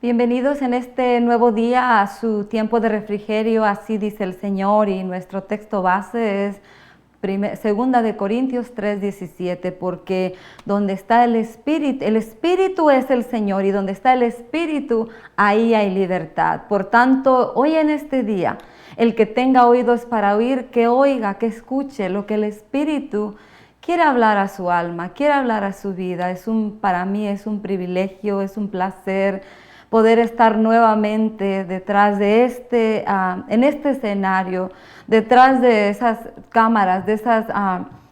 Bienvenidos en este nuevo día a su tiempo de refrigerio, así dice el Señor, y nuestro texto base es 2 Corintios 3:17, porque donde está el Espíritu es el Señor, y donde está el Espíritu, ahí hay libertad. Por tanto, hoy en este día, el que tenga oídos para oír, que oiga, que escuche lo que el Espíritu quiere hablar a su alma, quiere hablar a su vida. Para mí es un privilegio, es un placer poder estar nuevamente detrás de en este escenario, detrás de esas cámaras, de esas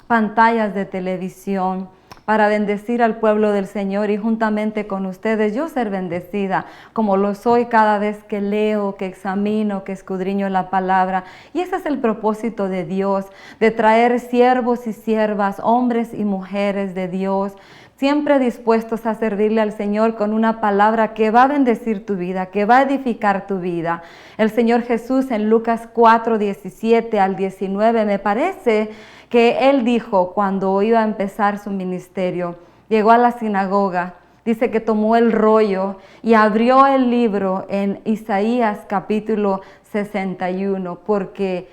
pantallas de televisión, para bendecir al pueblo del Señor y juntamente con ustedes yo ser bendecida, como lo soy cada vez que leo, que examino, que escudriño la palabra. Y ese es el propósito de Dios, de traer siervos y siervas, hombres y mujeres de Dios, siempre dispuestos a servirle al Señor con una palabra que va a bendecir tu vida, que va a edificar tu vida. El Señor Jesús en Lucas 4:17 al 19, me parece que Él dijo cuando iba a empezar su ministerio, llegó a la sinagoga, dice que tomó el rollo y abrió el libro en Isaías capítulo 61, porque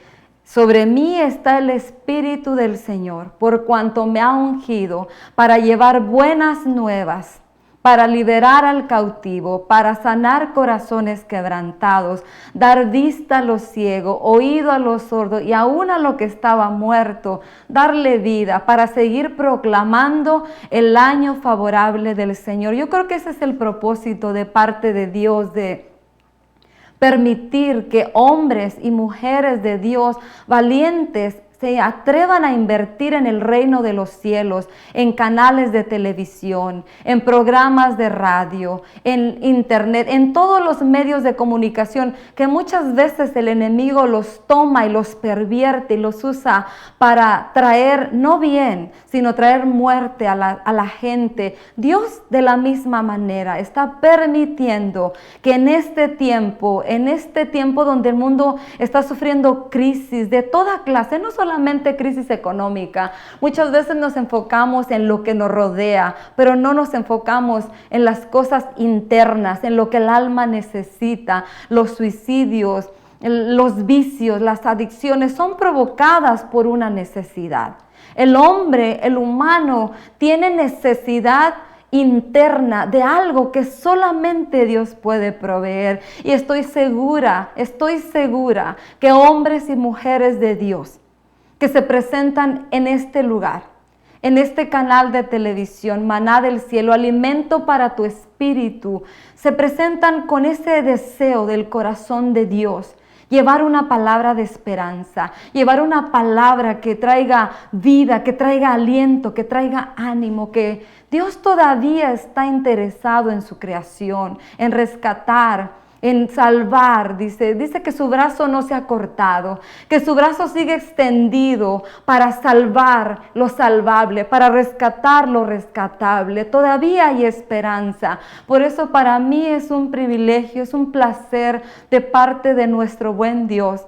sobre mí está el Espíritu del Señor, por cuanto me ha ungido para llevar buenas nuevas, para liberar al cautivo, para sanar corazones quebrantados, dar vista a los ciegos, oído a los sordos y aún a lo que estaba muerto, darle vida, para seguir proclamando el año favorable del Señor. Yo creo que ese es el propósito de parte de Dios, de permitir que hombres y mujeres de Dios valientes se atrevan a invertir en el reino de los cielos, en canales de televisión, en programas de radio, en internet, en todos los medios de comunicación que muchas veces el enemigo los toma y los pervierte y los usa para traer no bien, sino traer muerte a la gente. Dios de la misma manera está permitiendo que en este tiempo donde el mundo está sufriendo crisis de toda clase, no solamente crisis económica, muchas veces nos enfocamos en lo que nos rodea, pero no nos enfocamos en las cosas internas, en lo que el alma necesita. Los suicidios, los vicios, las adicciones son provocadas por una necesidad. El hombre, el humano, tiene necesidad interna de algo que solamente Dios puede proveer. Y estoy segura que hombres y mujeres de Dios que se presentan en este lugar, en este canal de televisión, Maná del Cielo, alimento para tu espíritu, se presentan con ese deseo del corazón de Dios, llevar una palabra de esperanza, llevar una palabra que traiga vida, que traiga aliento, que traiga ánimo, que Dios todavía está interesado en su creación, en rescatar, en salvar. Dice que su brazo no se ha cortado, que su brazo sigue extendido para salvar lo salvable, para rescatar lo rescatable. Todavía hay esperanza. Por eso para mí es un privilegio, es un placer de parte de nuestro buen Dios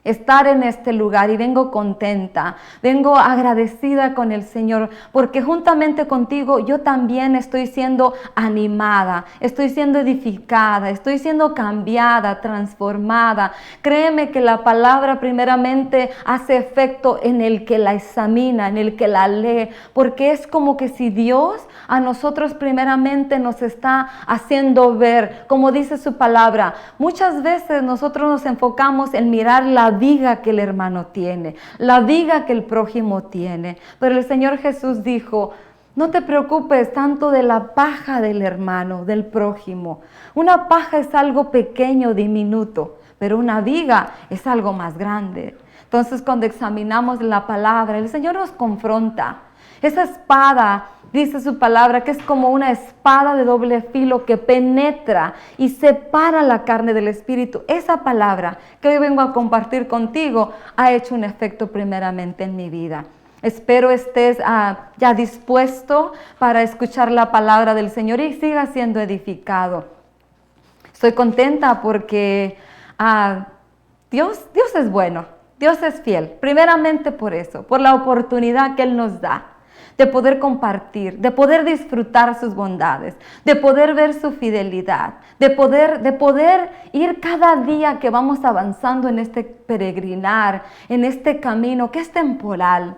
estar en este lugar, y vengo contenta, vengo agradecida con el Señor, porque juntamente contigo yo también estoy siendo animada, estoy siendo edificada, estoy siendo cambiada, transformada. Créeme que la palabra primeramente hace efecto en el que la examina, en el que la lee, porque es como que si Dios a nosotros primeramente nos está haciendo ver, como dice su palabra. Muchas veces nosotros nos enfocamos en mirar la viga que el hermano tiene, la viga que el prójimo tiene, pero el Señor Jesús dijo: no te preocupes tanto de la paja del hermano, del prójimo. Una paja es algo pequeño, diminuto, pero una viga es algo más grande. Entonces, cuando examinamos la palabra, el Señor nos confronta. Esa espada, dice su palabra, que es como una espada de doble filo que penetra y separa la carne del espíritu. Esa palabra que hoy vengo a compartir contigo ha hecho un efecto primeramente en mi vida. Espero estés ya dispuesto para escuchar la palabra del Señor y sigas siendo edificado. Estoy contenta porque Dios es bueno, Dios es fiel, primeramente por eso, por la oportunidad que Él nos da de poder compartir, de poder disfrutar sus bondades, de poder ver su fidelidad, de poder ir cada día que vamos avanzando en este peregrinar, en este camino que es temporal.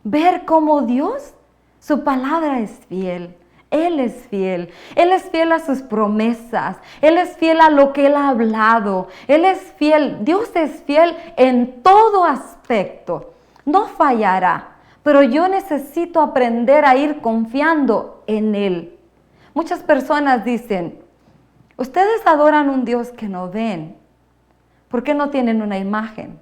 Ver cómo Dios, su palabra es fiel. Él es fiel. Él es fiel a sus promesas. Él es fiel a lo que Él ha hablado. Él es fiel. Dios es fiel en todo aspecto. No fallará. Pero yo necesito aprender a ir confiando en Él. Muchas personas dicen, ustedes adoran un Dios que no ven. ¿Por qué no tienen una imagen?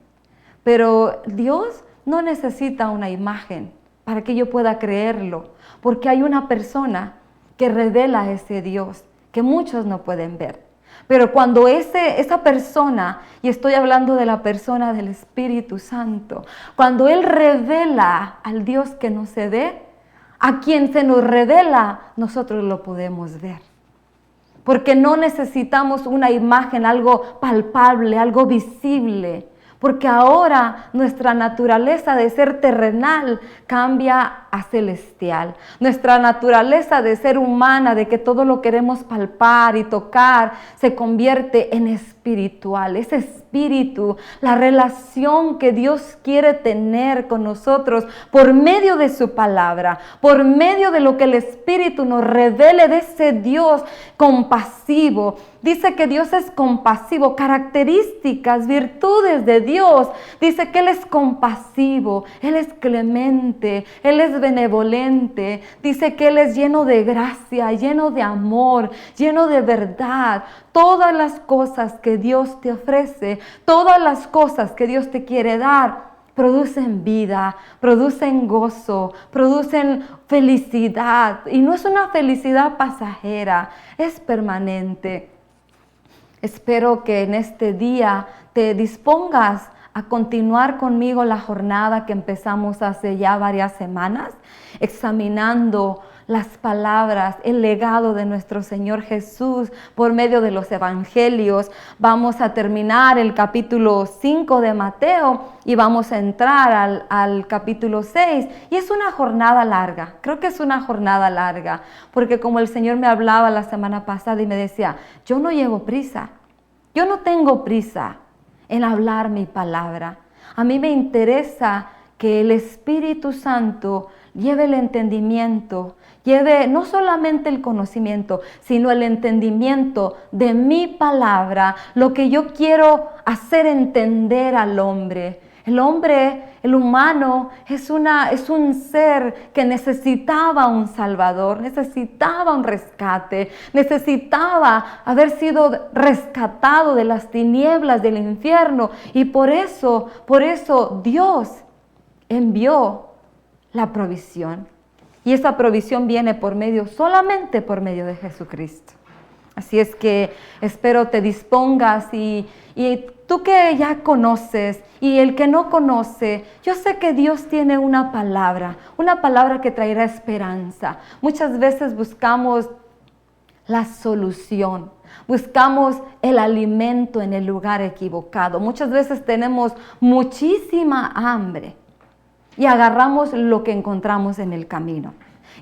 Pero Dios no necesita una imagen para que yo pueda creerlo. Porque hay una persona que revela a ese Dios que muchos no pueden ver. Pero cuando esa persona, y estoy hablando de la persona del Espíritu Santo, cuando Él revela al Dios que no se ve, a quien se nos revela, nosotros lo podemos ver. Porque no necesitamos una imagen, algo palpable, algo visible. Porque ahora nuestra naturaleza de ser terrenal cambia a celestial. Nuestra naturaleza de ser humana, de que todo lo queremos palpar y tocar, se convierte en espiritual. Ese espíritu, la relación que Dios quiere tener con nosotros por medio de su palabra, por medio de lo que el Espíritu nos revele de ese Dios compasivo. Dice que Dios es compasivo, características, virtudes de Dios. Dice que Él es compasivo, Él es clemente, Él es benevolente. Dice que Él es lleno de gracia, lleno de amor, lleno de verdad. Todas las cosas que Dios te ofrece, todas las cosas que Dios te quiere dar, producen vida, producen gozo, producen felicidad. Y no es una felicidad pasajera, es permanente. Espero que en este día te dispongas a continuar conmigo la jornada que empezamos hace ya varias semanas, examinando las palabras, el legado de nuestro Señor Jesús por medio de los evangelios. Vamos a terminar el capítulo 5 de Mateo y vamos a entrar al capítulo 6. Y es una jornada larga, creo que es una jornada larga, porque como el Señor me hablaba la semana pasada y me decía, yo no llevo prisa, yo no tengo prisa en hablar mi palabra. A mí me interesa que el Espíritu Santo lleve el entendimiento, lleve no solamente el conocimiento, sino el entendimiento de mi palabra, lo que yo quiero hacer entender al hombre. El hombre, el humano, es un ser que necesitaba un Salvador, necesitaba un rescate, necesitaba haber sido rescatado de las tinieblas del infierno. Y por eso Dios envió la provisión. Y esa provisión viene solamente por medio de Jesucristo. Así es que espero te dispongas y tú que ya conoces y el que no conoce, yo sé que Dios tiene una palabra que traerá esperanza. Muchas veces buscamos la solución, buscamos el alimento en el lugar equivocado. Muchas veces tenemos muchísima hambre y agarramos lo que encontramos en el camino.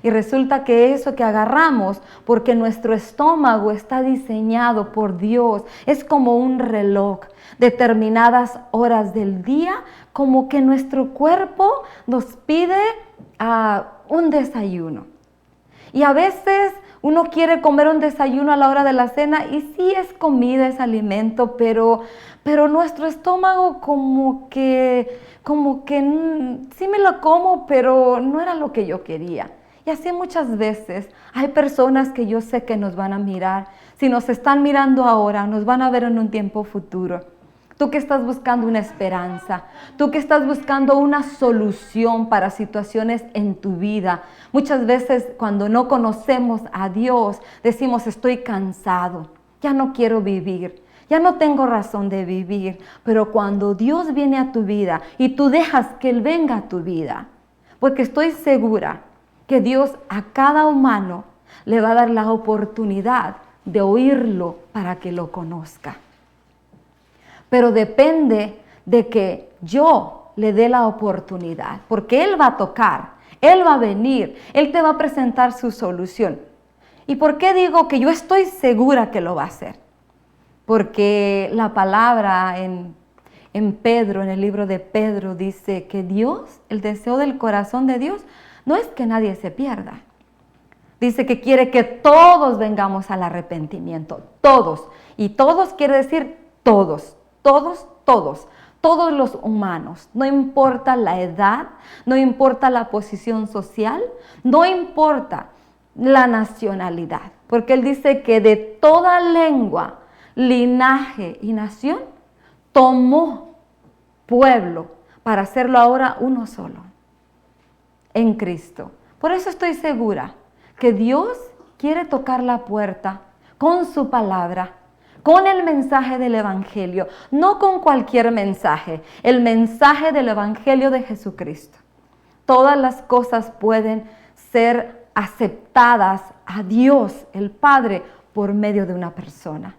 Y resulta que eso que agarramos, porque nuestro estómago está diseñado por Dios, es como un reloj, determinadas horas del día, como que nuestro cuerpo nos pide un desayuno. Y a veces uno quiere comer un desayuno a la hora de la cena y sí es comida, es alimento, pero nuestro estómago como que sí me lo como, pero no era lo que yo quería. Y así muchas veces hay personas que yo sé que nos van a mirar. Si nos están mirando ahora, nos van a ver en un tiempo futuro. Tú que estás buscando una esperanza, tú que estás buscando una solución para situaciones en tu vida. Muchas veces cuando no conocemos a Dios, decimos estoy cansado, ya no quiero vivir, ya no tengo razón de vivir. Pero cuando Dios viene a tu vida y tú dejas que Él venga a tu vida, porque estoy segura que Dios a cada humano le va a dar la oportunidad de oírlo para que lo conozca. Pero depende de que yo le dé la oportunidad, porque Él va a tocar, Él va a venir, Él te va a presentar su solución. ¿Y por qué digo que yo estoy segura que lo va a hacer? Porque la palabra en Pedro, en el libro de Pedro, dice que Dios, el deseo del corazón de Dios, no es que nadie se pierda. Dice que quiere que todos vengamos al arrepentimiento, todos. Y todos quiere decir todos, todos, todos. Todos los humanos, no importa la edad, no importa la posición social, no importa la nacionalidad. Porque Él dice que de toda lengua, linaje y nación, tomó pueblo para hacerlo ahora uno solo, en Cristo. Por eso estoy segura que Dios quiere tocar la puerta con su palabra, con el mensaje del Evangelio, no con cualquier mensaje, el mensaje del Evangelio de Jesucristo. Todas las cosas pueden ser aceptadas a Dios, el Padre, por medio de una persona.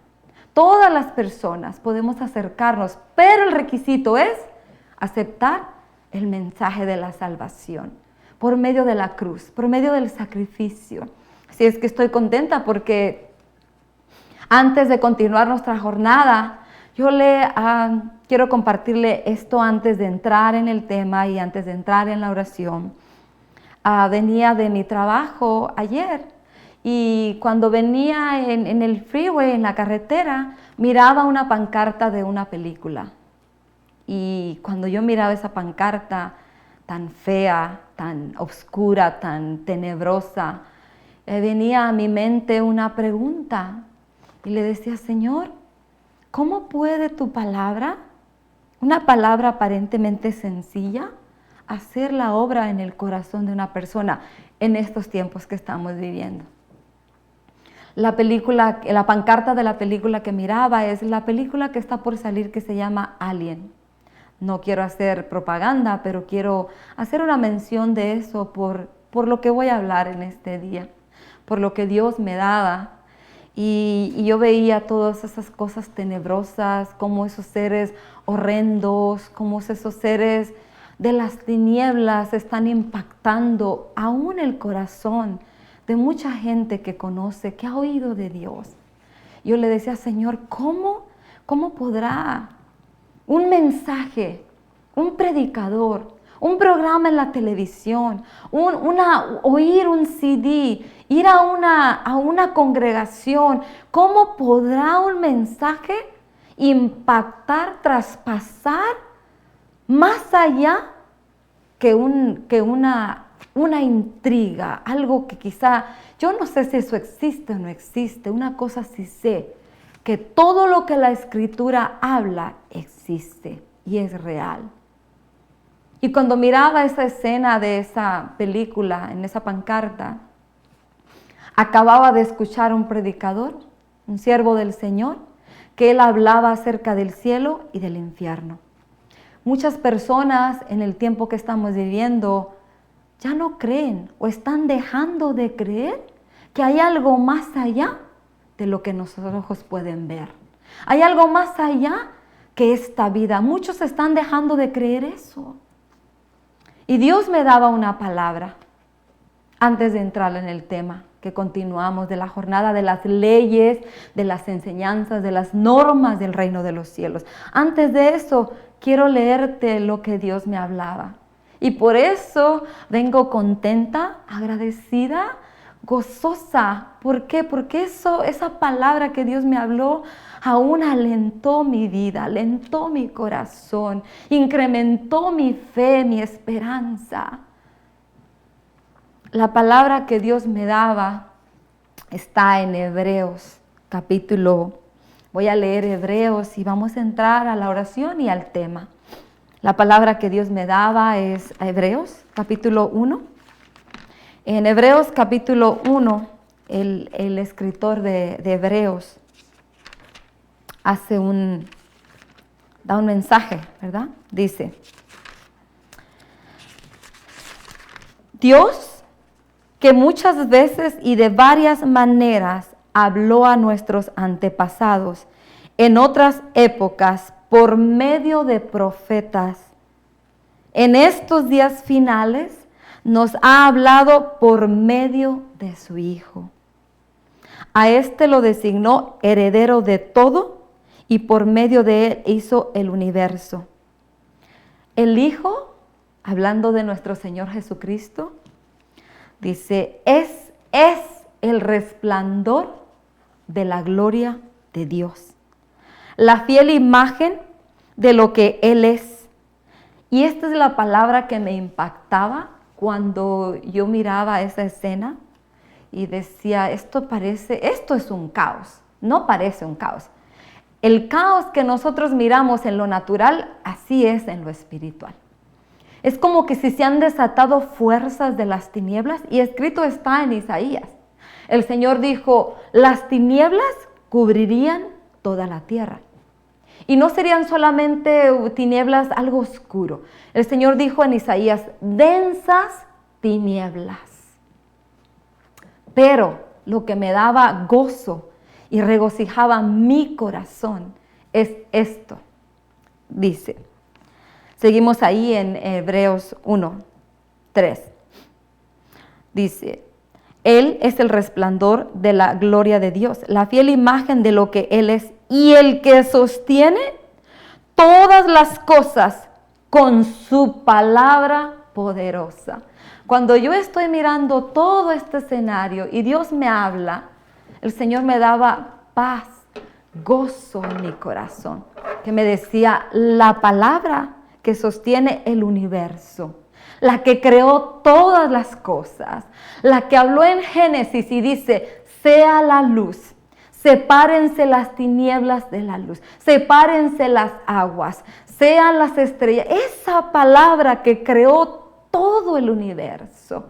Todas las personas podemos acercarnos, pero el requisito es aceptar el mensaje de la salvación por medio de la cruz, por medio del sacrificio. Así es que estoy contenta porque antes de continuar nuestra jornada, yo quiero compartirle esto antes de entrar en el tema y antes de entrar en la oración. Venía de mi trabajo ayer y cuando venía en el freeway, en la carretera, miraba una pancarta de una película. Y cuando yo miraba esa pancarta tan fea, tan oscura, tan tenebrosa, venía a mi mente una pregunta. Y le decía, Señor, ¿cómo puede tu palabra, una palabra aparentemente sencilla, hacer la obra en el corazón de una persona en estos tiempos que estamos viviendo? La pancarta de la película que miraba es la película que está por salir que se llama Alien. No quiero hacer propaganda, pero quiero hacer una mención de eso por lo que voy a hablar en este día, por lo que Dios me daba. Y yo veía todas esas cosas tenebrosas, como esos seres horrendos, como esos seres de las tinieblas están impactando aún el corazón de mucha gente que conoce, que ha oído de Dios. Yo le decía, Señor, ¿cómo podrá un mensaje, un predicador, un programa en la televisión, oír un CD, ir a una congregación, cómo podrá un mensaje impactar, traspasar más allá que una intriga, algo que quizá, yo no sé si eso existe o no existe, una cosa sí sé, que todo lo que la Escritura habla existe y es real. Y cuando miraba esa escena de esa película, en esa pancarta, acababa de escuchar un predicador, un siervo del Señor, que él hablaba acerca del cielo y del infierno. Muchas personas en el tiempo que estamos viviendo ya no creen o están dejando de creer que hay algo más allá de lo que nuestros ojos pueden ver. Hay algo más allá que esta vida. Muchos están dejando de creer eso. Y Dios me daba una palabra antes de entrar en el tema que continuamos de la jornada de las leyes, de las enseñanzas, de las normas del reino de los cielos. Antes de eso, quiero leerte lo que Dios me hablaba. Y por eso vengo contenta, agradecida, gozosa. ¿Por qué? Porque esa palabra que Dios me habló aún alentó mi vida, alentó mi corazón, incrementó mi fe, mi esperanza. La palabra que Dios me daba está en Hebreos, voy a leer Hebreos y vamos a entrar a la oración y al tema. La palabra que Dios me daba es Hebreos, capítulo 1. En Hebreos, capítulo 1, el escritor de Hebreos da un mensaje, ¿verdad? Dice, Dios, que muchas veces y de varias maneras habló a nuestros antepasados en otras épocas por medio de profetas, en estos días finales nos ha hablado por medio de su Hijo. A este lo designó heredero de todo y por medio de él hizo el universo. El Hijo, hablando de nuestro Señor Jesucristo, dice, es el resplandor de la gloria de Dios, la fiel imagen de lo que Él es. Y esta es la palabra que me impactaba cuando yo miraba esa escena y decía, esto es un caos, no parece un caos. El caos que nosotros miramos en lo natural, así es en lo espiritual. Es como que si se han desatado fuerzas de las tinieblas, y escrito está en Isaías. El Señor dijo, las tinieblas cubrirían toda la tierra. Y no serían solamente tinieblas, algo oscuro. El Señor dijo en Isaías, densas tinieblas. Pero lo que me daba gozo y regocijaba mi corazón es esto. Dice, seguimos ahí en Hebreos 1:3. Dice, Él es el resplandor de la gloria de Dios, la fiel imagen de lo que Él es y el que sostiene todas las cosas con su palabra poderosa. Cuando yo estoy mirando todo este escenario y Dios me habla, el Señor me daba paz, gozo en mi corazón, que me decía la palabra que sostiene el universo, la que creó todas las cosas, la que habló en Génesis y dice, sea la luz, sepárense las tinieblas de la luz, sepárense las aguas, sean las estrellas. Esa palabra que creó todo el universo,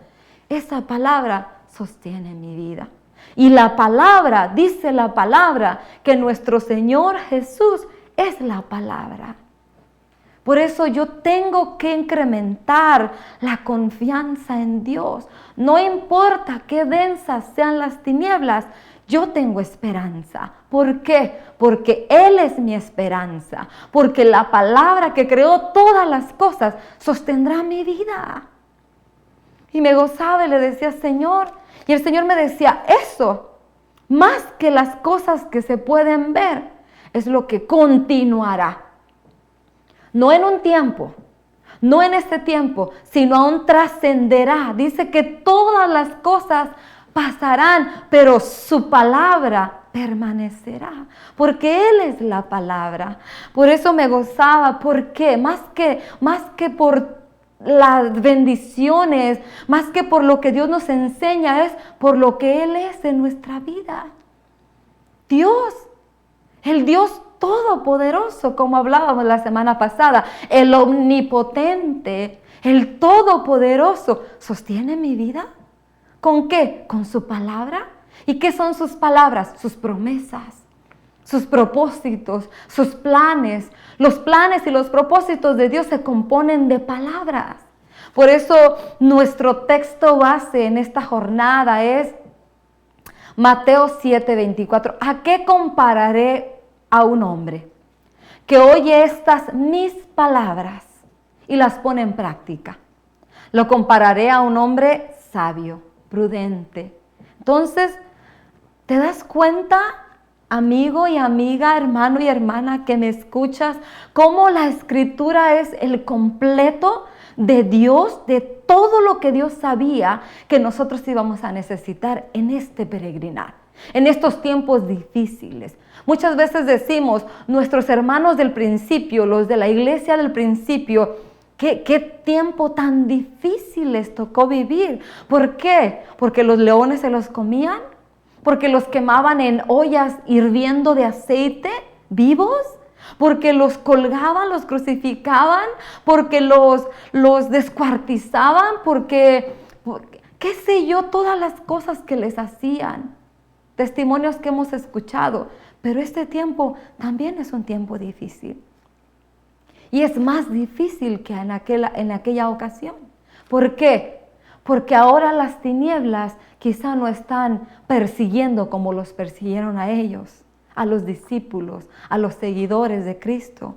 esa palabra sostiene mi vida. Y la palabra, dice la palabra, que nuestro Señor Jesús es la palabra. Por eso yo tengo que incrementar la confianza en Dios. No importa qué densas sean las tinieblas, yo tengo esperanza. ¿Por qué? Porque Él es mi esperanza. Porque la palabra que creó todas las cosas sostendrá mi vida. Y me gozaba y le decía, Señor, y el Señor me decía, eso, más que las cosas que se pueden ver, es lo que continuará. No en un tiempo, no en este tiempo, sino aún trascenderá. Dice que todas las cosas pasarán, pero su palabra permanecerá, porque Él es la palabra. Por eso me gozaba, ¿por qué? Más que por las bendiciones, más que por lo que Dios nos enseña, es por lo que Él es en nuestra vida. Dios, el Dios todopoderoso, como hablábamos la semana pasada, el omnipotente, el todopoderoso, sostiene mi vida. ¿Con qué? Con su palabra. ¿Y qué son sus palabras? Sus promesas, sus propósitos, sus planes. Los planes y los propósitos de Dios se componen de palabras. Por eso nuestro texto base en esta jornada es Mateo 7:24. ¿A qué compararé a un hombre que oye estas mis palabras y las pone en práctica? Lo compararé a un hombre sabio, prudente. Entonces, ¿te das cuenta, amigo y amiga, hermano y hermana que me escuchas, cómo la Escritura es el completo de Dios, de todo lo que Dios sabía que nosotros íbamos a necesitar en este peregrinar, en estos tiempos difíciles? Muchas veces decimos, nuestros hermanos del principio, los de la iglesia del principio, ¿qué tiempo tan difícil les tocó vivir? ¿Por qué? ¿Porque los leones se los comían? ¿Porque los quemaban en ollas hirviendo de aceite vivos? ¿Porque los colgaban, los crucificaban? ¿Porque los descuartizaban? Porque, qué sé yo, todas las cosas que les hacían. Testimonios que hemos escuchado. Pero este tiempo también es un tiempo difícil. Y es más difícil que en aquella ocasión. ¿Por qué? Porque ahora las tinieblas quizá no están persiguiendo como los persiguieron a ellos, a los discípulos, a los seguidores de Cristo,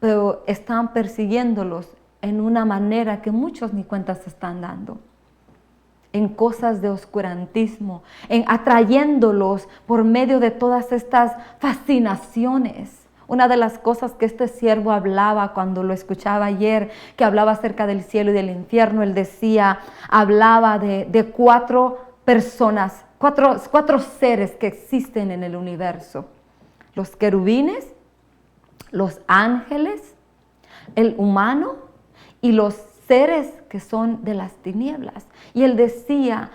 pero están persiguiéndolos en una manera que muchos ni cuenta se están dando. en cosas de oscurantismo, en atrayéndolos por medio de todas estas fascinaciones. Una de las cosas que este siervo hablaba cuando lo escuchaba ayer, que hablaba acerca del cielo y del infierno, él decía, hablaba de 4 personas, cuatro seres que existen en el universo. Los querubines, los ángeles, el humano y los seres que son de las tinieblas. Y él decía,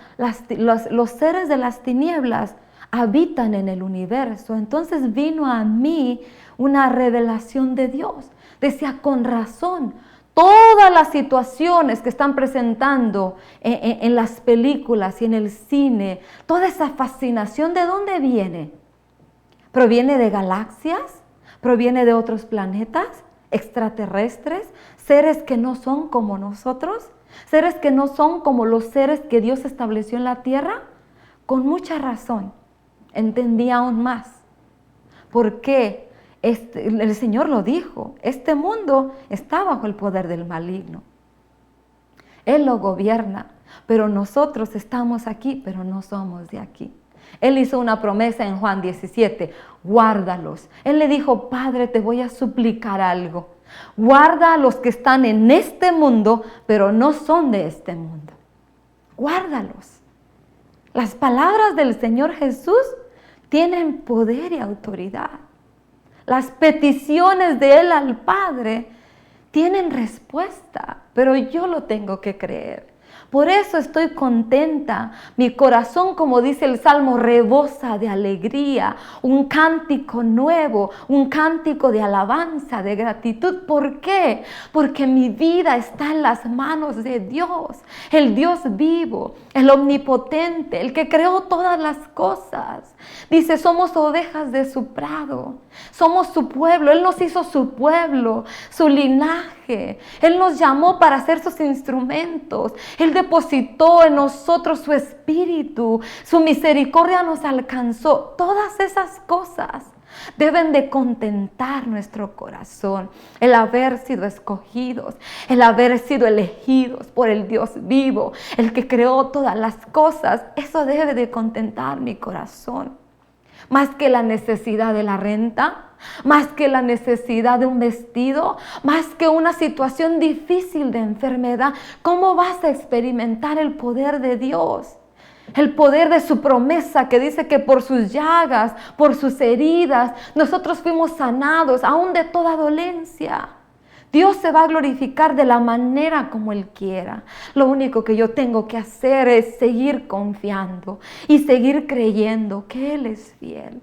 los seres de las tinieblas habitan en el universo. Entonces vino a mí una revelación de Dios. Decía, con razón, todas las situaciones que están presentando en las películas y en el cine, toda esa fascinación, ¿de dónde viene? ¿Proviene de galaxias? ¿Proviene de otros planetas? ¿Extraterrestres? ¿Seres que no son como nosotros? ¿Seres que no son como los seres que Dios estableció en la tierra? Con mucha razón, entendí aún más. ¿Por qué? El Señor lo dijo, este mundo está bajo el poder del maligno. Él lo gobierna, pero nosotros estamos aquí, pero no somos de aquí. Él hizo una promesa en Juan 17, guárdalos. Él le dijo, Padre, te voy a suplicar algo. Guarda a los que están en este mundo, pero no son de este mundo. Guárdalos. Las palabras del Señor Jesús tienen poder y autoridad. Las peticiones de Él al Padre tienen respuesta, pero yo lo tengo que creer. Por eso estoy contenta. Mi corazón, como dice el Salmo, rebosa de alegría. Un cántico nuevo, un cántico de alabanza, de gratitud. ¿Por qué? Porque mi vida está en las manos de Dios. El Dios vivo, el omnipotente, el que creó todas las cosas. Dice, somos ovejas de su prado. Somos su pueblo. Él nos hizo su pueblo, su linaje. Él nos llamó para ser sus instrumentos. Él depositó en nosotros su espíritu. Su misericordia nos alcanzó. Todas esas cosas deben de contentar nuestro corazón. El haber sido escogidos, el haber sido elegidos por el Dios vivo, el que creó todas las cosas. Eso debe de contentar mi corazón. Más que la necesidad de la renta, más que la necesidad de un vestido, más que una situación difícil de enfermedad. ¿Cómo vas a experimentar el poder de Dios? El poder de su promesa que dice que por sus llagas, por sus heridas, nosotros fuimos sanados, aún de toda dolencia. Dios se va a glorificar de la manera como Él quiera. Lo único que yo tengo que hacer es seguir confiando y seguir creyendo que Él es fiel,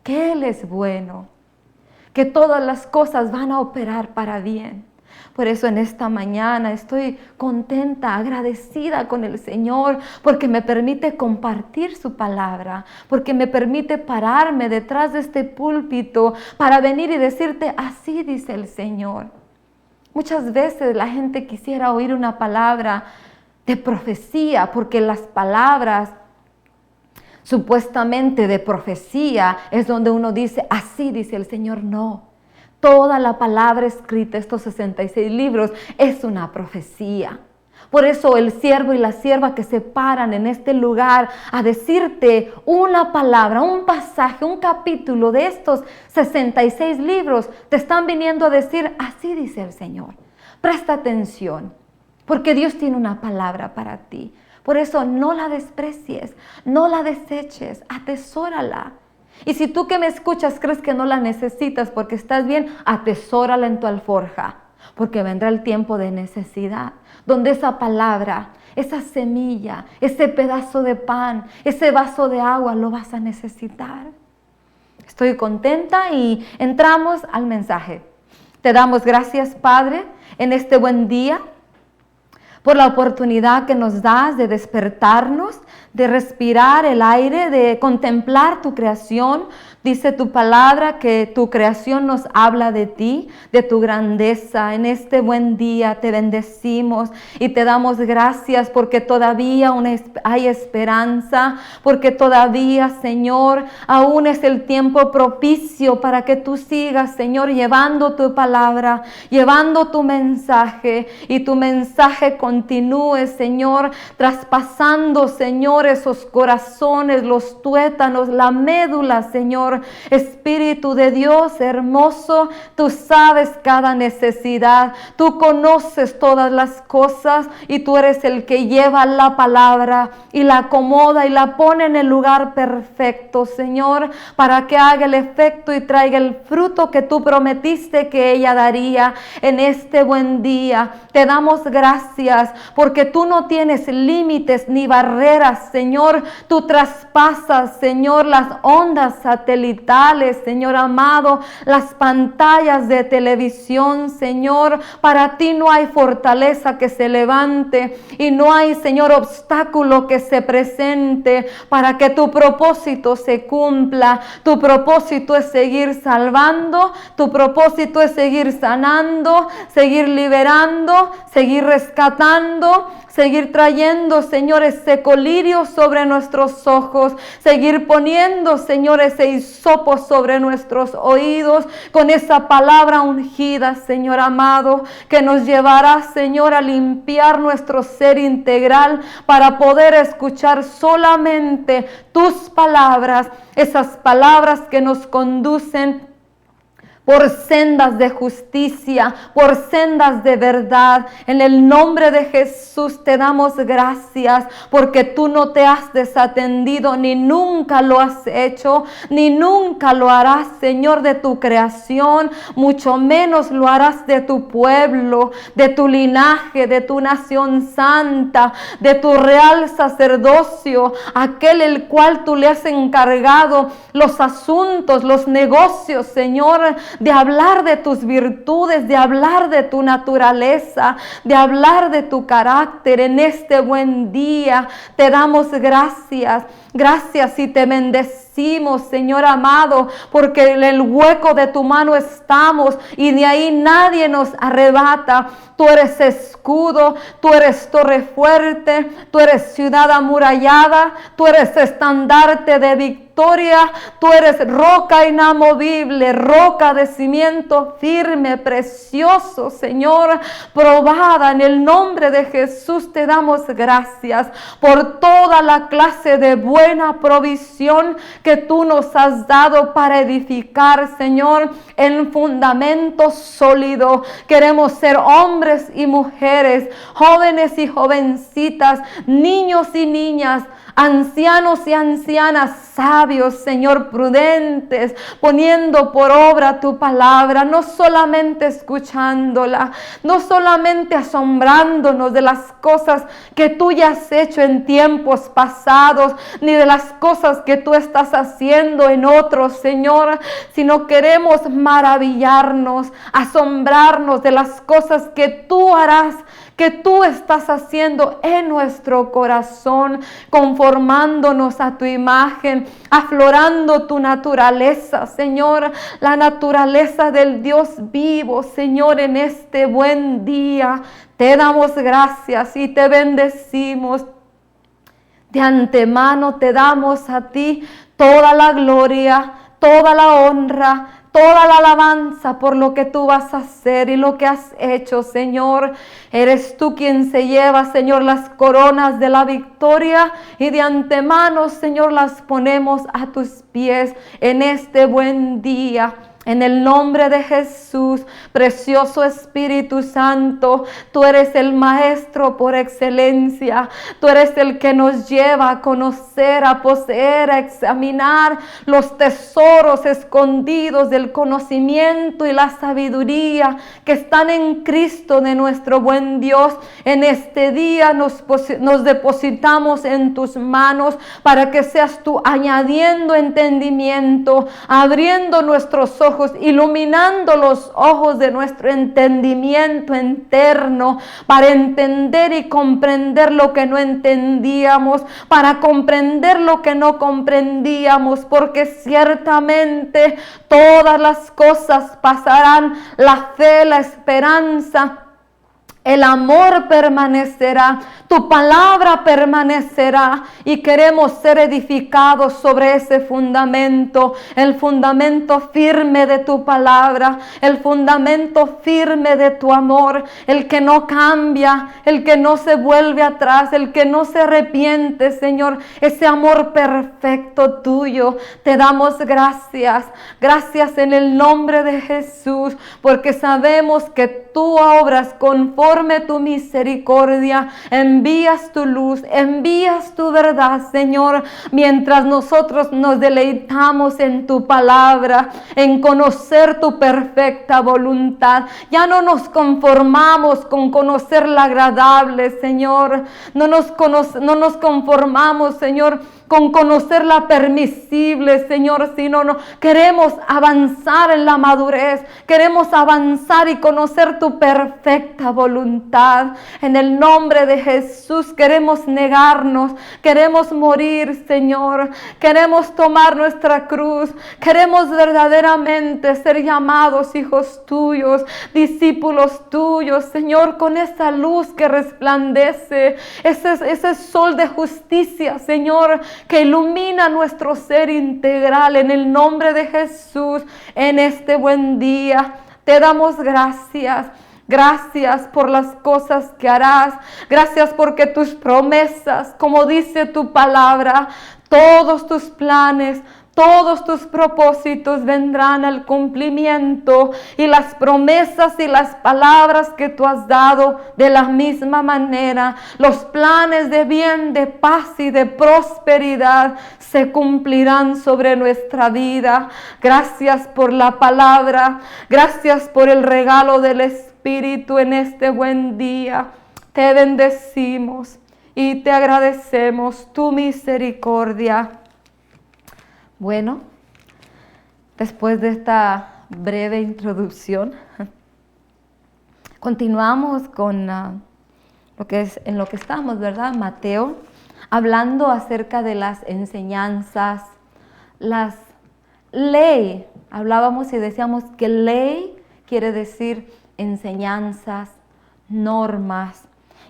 que Él es bueno, que todas las cosas van a operar para bien. Por eso en esta mañana estoy contenta, agradecida con el Señor, porque me permite compartir su palabra, porque me permite pararme detrás de este púlpito para venir y decirte, así dice el Señor. Muchas veces la gente quisiera oír una palabra de profecía, porque las palabras supuestamente de profecía es donde uno dice, así dice el Señor. No, toda la palabra escrita, estos 66 libros, es una profecía. Por eso el siervo y la sierva que se paran en este lugar a decirte una palabra, un pasaje, un capítulo de estos 66 libros, te están viniendo a decir, así dice el Señor. Presta atención, porque Dios tiene una palabra para ti. Por eso no la desprecies, no la deseches, atesórala. Y si tú que me escuchas crees que no la necesitas porque estás bien, atesórala en tu alforja, porque vendrá el tiempo de necesidad, donde esa palabra, esa semilla, ese pedazo de pan, ese vaso de agua lo vas a necesitar. Estoy contenta y entramos al mensaje. Te damos gracias, Padre, en este buen día, por la oportunidad que nos das de despertarnos, de respirar el aire, de contemplar tu creación. Dice tu palabra que tu creación nos habla de ti, de tu grandeza. En este buen día te bendecimos y te damos gracias porque todavía hay esperanza, porque todavía, Señor, aún es el tiempo propicio para que tú sigas, Señor, llevando tu palabra, llevando tu mensaje, y tu mensaje con continúes, Señor, traspasando, Señor, esos corazones, los tuétanos, la médula, Señor. Espíritu de Dios hermoso, tú sabes cada necesidad, tú conoces todas las cosas y tú eres el que lleva la palabra y la acomoda y la pone en el lugar perfecto, Señor, para que haga el efecto y traiga el fruto que tú prometiste que ella daría en este buen día. Te damos gracias porque tú no tienes límites ni barreras, Señor. Tú traspasas, Señor, las ondas satelitales, Señor amado, las pantallas de televisión, Señor. Para ti no hay fortaleza que se levante y no hay, Señor, obstáculo que se presente para que tu propósito se cumpla. Tu propósito es seguir salvando, tu propósito es seguir sanando, seguir liberando, seguir rescatando, seguir trayendo, Señor, ese colirio sobre nuestros ojos, seguir poniendo, Señor, ese hisopo sobre nuestros oídos, con esa palabra ungida, Señor amado, que nos llevará, Señor, a limpiar nuestro ser integral para poder escuchar solamente tus palabras, esas palabras que nos conducen por sendas de justicia, por sendas de verdad. En el nombre de Jesús te damos gracias porque tú no te has desatendido, ni nunca lo has hecho, ni nunca lo harás, Señor, de tu creación, mucho menos lo harás de tu pueblo, de tu linaje, de tu nación santa, de tu real sacerdocio, aquel el cual tú le has encargado los asuntos, los negocios, Señor, de hablar de tus virtudes, de hablar de tu naturaleza, de hablar de tu carácter. En este buen día te damos gracias. Gracias y te bendecimos, Señor amado, porque en el hueco de tu mano estamos y de ahí nadie nos arrebata. Tú eres escudo, tú eres torre fuerte, tú eres ciudad amurallada, tú eres estandarte de victoria, tú eres roca inamovible, roca de cimiento firme, precioso, Señor, probada. En el nombre de Jesús te damos gracias por toda la clase de buena provisión que tú nos has dado para edificar, Señor, en fundamento sólido. Queremos ser hombres y mujeres, jóvenes y jovencitas, niños y niñas, ancianos y ancianas, sabios, Señor, prudentes, poniendo por obra tu palabra, no solamente escuchándola, no solamente asombrándonos de las cosas que tú ya has hecho en tiempos pasados, ni de las cosas que tú estás haciendo en otros, Señor, sino queremos maravillarnos, asombrarnos de las cosas que tú harás, que tú estás haciendo en nuestro corazón, conformándonos a tu imagen, aflorando tu naturaleza, Señor, la naturaleza del Dios vivo, Señor, en este buen día. Te damos gracias y te bendecimos. De antemano te damos a ti toda la gloria, toda la honra, toda la alabanza por lo que tú vas a hacer y lo que has hecho, Señor. Eres tú quien se lleva, Señor, las coronas de la victoria y de antemano, Señor, las ponemos a tus pies en este buen día. En el nombre de Jesús, precioso Espíritu Santo, tú eres el Maestro por excelencia. Tú eres el que nos lleva a conocer, a poseer, a examinar los tesoros escondidos del conocimiento y la sabiduría que están en Cristo de nuestro buen Dios. En este día nos depositamos en tus manos para que seas tú añadiendo entendimiento, abriendo nuestros ojos, iluminando los ojos de nuestro entendimiento interno para entender y comprender lo que no entendíamos, para comprender lo que no comprendíamos, porque ciertamente todas las cosas pasarán, la fe, la esperanza, El amor permanecerá, tu palabra permanecerá y queremos ser edificados sobre ese fundamento, el fundamento firme de tu palabra, el fundamento firme de tu amor, el que no cambia, el que no se vuelve atrás, el que no se arrepiente, Señor, ese amor perfecto tuyo. Te damos gracias, gracias en el nombre de Jesús, porque sabemos que tú obras conforme tu misericordia, envías tu luz, envías tu verdad, Señor, mientras nosotros nos deleitamos en tu palabra, en conocer tu perfecta voluntad. Ya no nos conformamos con conocer la agradable, Señor, no nos conformamos, Señor, con conocer la permisible, Señor, sino no queremos avanzar en la madurez, queremos avanzar y conocer tu perfecta voluntad. En el nombre de Jesús queremos negarnos, queremos morir, Señor, queremos tomar nuestra cruz, queremos verdaderamente ser llamados hijos tuyos, discípulos tuyos, Señor, con esa luz que resplandece, ese sol de justicia, Señor, que ilumina nuestro ser integral. En el nombre de Jesús, en este buen día, te damos gracias. Gracias por las cosas que harás. Gracias porque tus promesas, como dice tu palabra, todos tus planes, todos tus propósitos vendrán al cumplimiento, y las promesas y las palabras que tú has dado de la misma manera, los planes de bien, de paz y de prosperidad se cumplirán sobre nuestra vida. Gracias por la palabra, gracias por el regalo del Espíritu en este buen día. Te bendecimos y te agradecemos tu misericordia. Bueno, después de esta breve introducción, continuamos con lo que es en lo que estamos, ¿verdad? Mateo, hablando acerca de las enseñanzas, las ley. Hablábamos y decíamos que ley quiere decir enseñanzas, normas.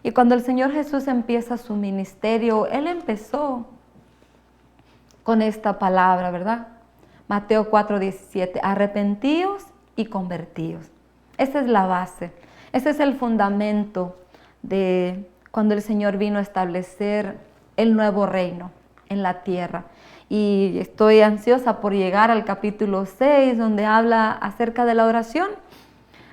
Y cuando el Señor Jesús empieza su ministerio, Él empezó con esta palabra, ¿verdad? Mateo 4:17, arrepentíos y convertíos. Esa es la base, ese es el fundamento de cuando el Señor vino a establecer el nuevo reino en la tierra. Y estoy ansiosa por llegar al capítulo 6, donde habla acerca de la oración.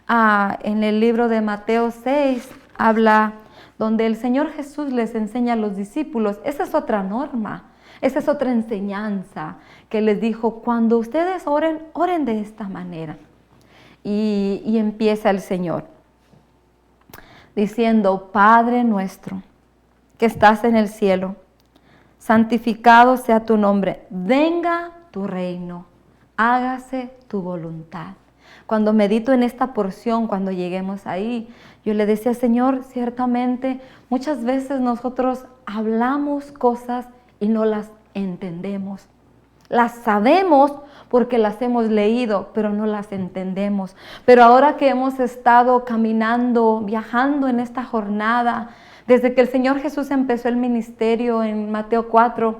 En el libro de Mateo 6 habla donde el Señor Jesús les enseña a los discípulos. Esa es otra norma. Esa es otra enseñanza que les dijo: cuando ustedes oren, oren de esta manera. Y empieza el Señor diciendo: Padre nuestro que estás en el cielo, santificado sea tu nombre, venga tu reino, hágase tu voluntad. Cuando medito en esta porción, cuando lleguemos ahí, yo le decía: Señor, ciertamente muchas veces nosotros hablamos cosas y no las entendemos. Las sabemos porque las hemos leído, pero no las entendemos. Pero ahora que hemos estado caminando, viajando en esta jornada, desde que el Señor Jesús empezó el ministerio en Mateo 4,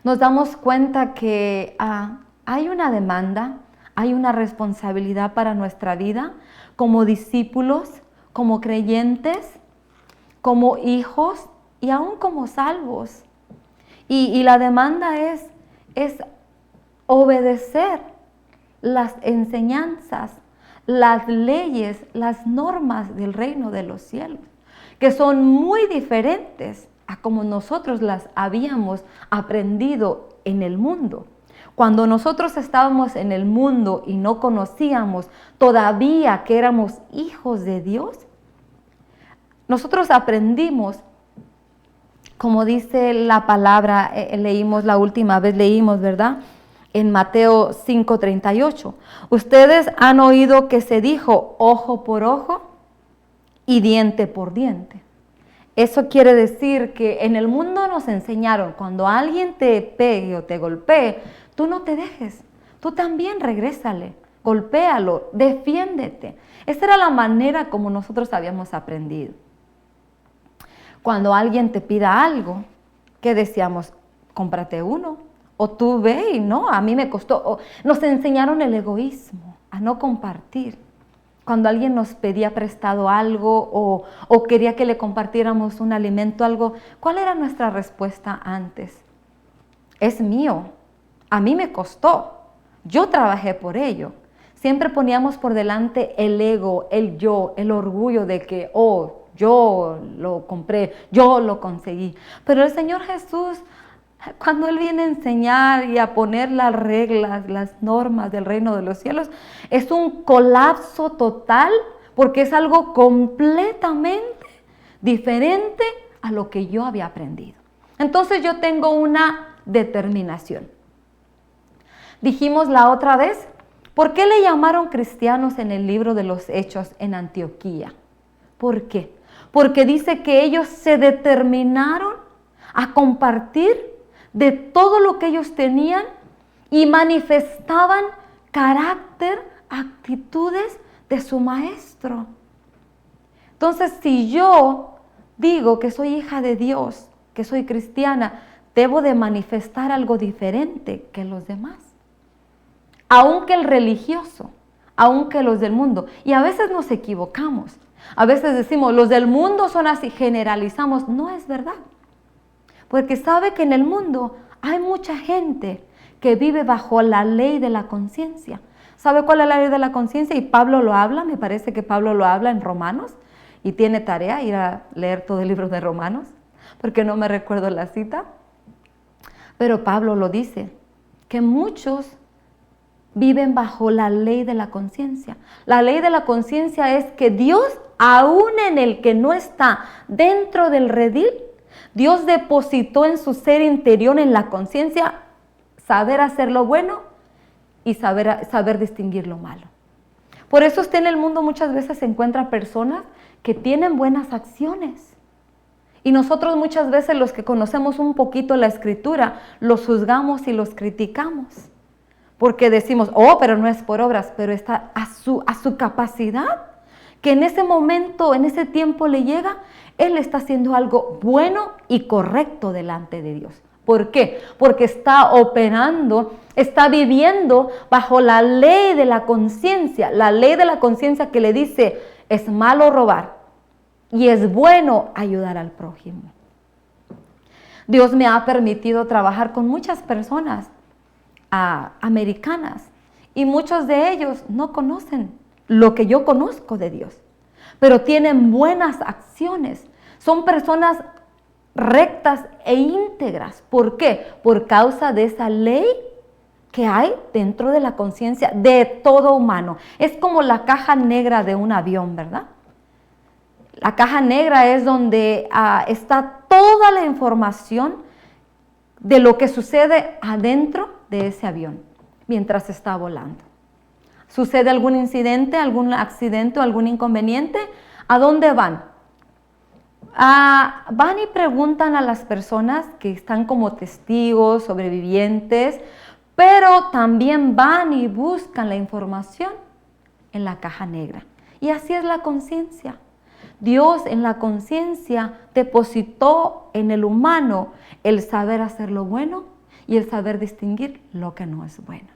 nos damos cuenta que hay una demanda, hay una responsabilidad para nuestra vida como discípulos, como creyentes, como hijos y aún como salvos. Y la demanda es obedecer las enseñanzas, las leyes, las normas del reino de los cielos, que son muy diferentes a como nosotros las habíamos aprendido en el mundo. Cuando nosotros estábamos en el mundo y no conocíamos todavía que éramos hijos de Dios, nosotros aprendimos, como dice la palabra, leímos la última vez, ¿verdad? En Mateo 5:38. Ustedes han oído que se dijo ojo por ojo y diente por diente. Eso quiere decir que en el mundo nos enseñaron, cuando alguien te pegue o te golpee, tú no te dejes, tú también regrésale, golpéalo, defiéndete. Esa era la manera como nosotros habíamos aprendido. Cuando alguien te pida algo, ¿qué decíamos? Cómprate uno. O tú ve y no, a mí me costó. O nos enseñaron el egoísmo, a no compartir. Cuando alguien nos pedía prestado algo o quería que le compartiéramos un alimento, algo, ¿cuál era nuestra respuesta antes? Es mío, a mí me costó, yo trabajé por ello. Siempre poníamos por delante el ego, el yo, el orgullo de que, yo lo compré, yo lo conseguí. Pero el Señor Jesús, cuando Él viene a enseñar y a poner las reglas, las normas del reino de los cielos, es un colapso total porque es algo completamente diferente a lo que yo había aprendido. Entonces yo tengo una determinación. Dijimos la otra vez, ¿por qué le llamaron cristianos en el libro de los Hechos en Antioquía? ¿Por qué? Porque dice que ellos se determinaron a compartir de todo lo que ellos tenían y manifestaban carácter, actitudes de su maestro. Entonces, si yo digo que soy hija de Dios, que soy cristiana, debo de manifestar algo diferente que los demás. Aunque el religioso, aunque los del mundo. Y a veces nos equivocamos. A veces decimos, los del mundo son así, generalizamos. No es verdad. Porque sabe que en el mundo hay mucha gente que vive bajo la ley de la conciencia. ¿Sabe cuál es la ley de la conciencia? Y Pablo lo habla, me parece que Pablo lo habla en Romanos. Y tiene tarea ir a leer todo el libro de Romanos, porque no me recuerdo la cita. Pero Pablo lo dice, que muchos viven bajo la ley de la conciencia. La ley de la conciencia es que Dios, aún en el que no está dentro del redil, Dios depositó en su ser interior, en la conciencia, saber hacer lo bueno y saber distinguir lo malo. Por eso usted en el mundo muchas veces encuentra personas que tienen buenas acciones. Y nosotros muchas veces los que conocemos un poquito la Escritura, los juzgamos y los criticamos. Porque decimos, pero no es por obras, pero está a su capacidad, que en ese momento, en ese tiempo le llega, Él está haciendo algo bueno y correcto delante de Dios. ¿Por qué? Porque está operando, está viviendo bajo la ley de la conciencia que le dice, es malo robar y es bueno ayudar al prójimo. Dios me ha permitido trabajar con muchas personas americanas y muchos de ellos no conocen lo que yo conozco de Dios, pero tienen buenas acciones, son personas rectas e íntegras. ¿Por qué? Por causa de esa ley que hay dentro de la conciencia de todo humano. Es como la caja negra de un avión, ¿verdad? La caja negra es donde está toda la información de lo que sucede adentro de ese avión mientras está volando. ¿Sucede algún incidente, algún accidente o algún inconveniente? ¿A dónde van? Van y preguntan a las personas que están como testigos, sobrevivientes, pero también van y buscan la información en la caja negra. Y así es la conciencia. Dios en la conciencia depositó en el humano el saber hacer lo bueno y el saber distinguir lo que no es bueno.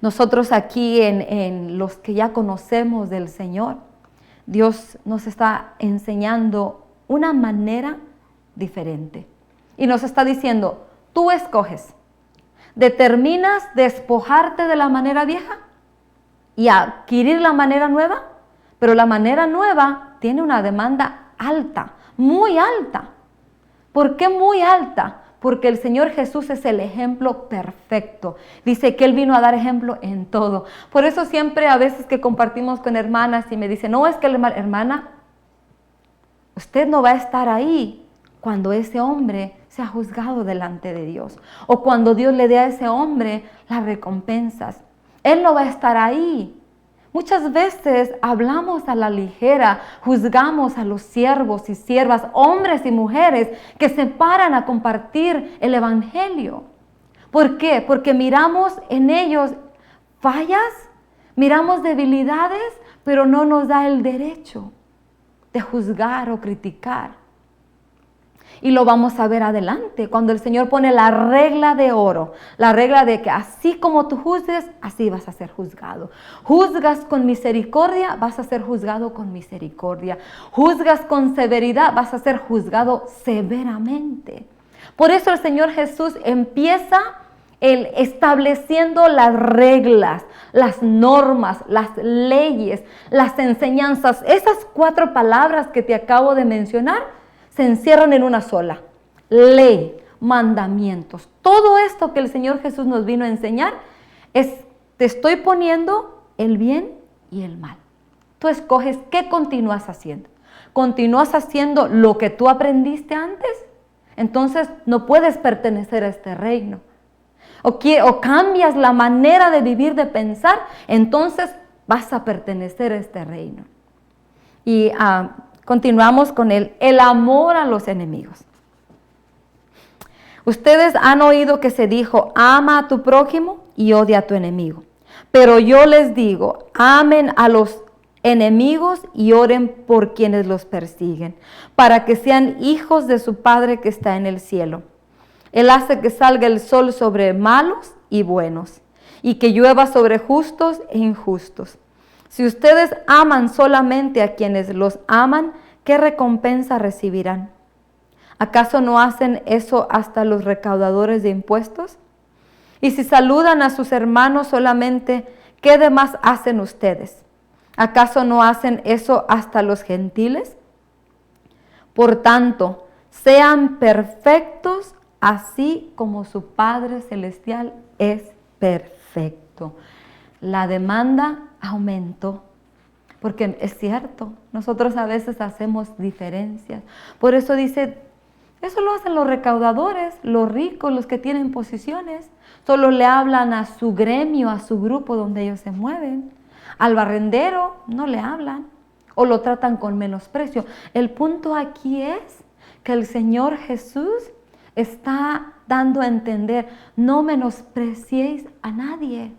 Nosotros aquí en los que ya conocemos del Señor, Dios nos está enseñando una manera diferente. Y nos está diciendo, tú escoges, determinas despojarte de la manera vieja y adquirir la manera nueva, pero la manera nueva tiene una demanda alta, muy alta. ¿Por qué muy alta? Porque el Señor Jesús es el ejemplo perfecto. Dice que Él vino a dar ejemplo en todo. Por eso siempre a veces que compartimos con hermanas y me dicen, no, es que hermana, usted no va a estar ahí cuando ese hombre sea juzgado delante de Dios. O cuando Dios le dé a ese hombre las recompensas. Él no va a estar ahí. Muchas veces hablamos a la ligera, juzgamos a los siervos y siervas, hombres y mujeres que se paran a compartir el evangelio. ¿Por qué? Porque miramos en ellos fallas, miramos debilidades, pero no nos da el derecho de juzgar o criticar. Y lo vamos a ver adelante, cuando el Señor pone la regla de oro, la regla de que así como tú juzgues, así vas a ser juzgado. Juzgas con misericordia, vas a ser juzgado con misericordia. Juzgas con severidad, vas a ser juzgado severamente. Por eso el Señor Jesús empieza estableciendo las reglas, las normas, las leyes, las enseñanzas. Esas 4 palabras que te acabo de mencionar se encierran en una sola: ley, mandamientos. Todo esto que el Señor Jesús nos vino a enseñar te estoy poniendo el bien y el mal. Tú escoges qué continúas haciendo. ¿Continúas haciendo lo que tú aprendiste antes? Entonces no puedes pertenecer a este reino. O cambias la manera de vivir, de pensar, entonces vas a pertenecer a este reino. Y continuamos con el amor a los enemigos. Ustedes han oído que se dijo: ama a tu prójimo y odia a tu enemigo. Pero yo les digo: amen a los enemigos y oren por quienes los persiguen, para que sean hijos de su Padre que está en el cielo. Él hace que salga el sol sobre malos y buenos, y que llueva sobre justos e injustos. Si ustedes aman solamente a quienes los aman, ¿qué recompensa recibirán? ¿Acaso no hacen eso hasta los recaudadores de impuestos? Y si saludan a sus hermanos solamente, ¿qué demás hacen ustedes? ¿Acaso no hacen eso hasta los gentiles? Por tanto, sean perfectos, así como su Padre Celestial es perfecto. La demanda aumentó, porque es cierto, nosotros a veces hacemos diferencias. Por eso dice, eso lo hacen los recaudadores, los ricos, los que tienen posiciones. Solo le hablan a su gremio, a su grupo donde ellos se mueven. Al barrendero no le hablan o lo tratan con menosprecio. El punto aquí es que el Señor Jesús está dando a entender: no menospreciéis a nadie,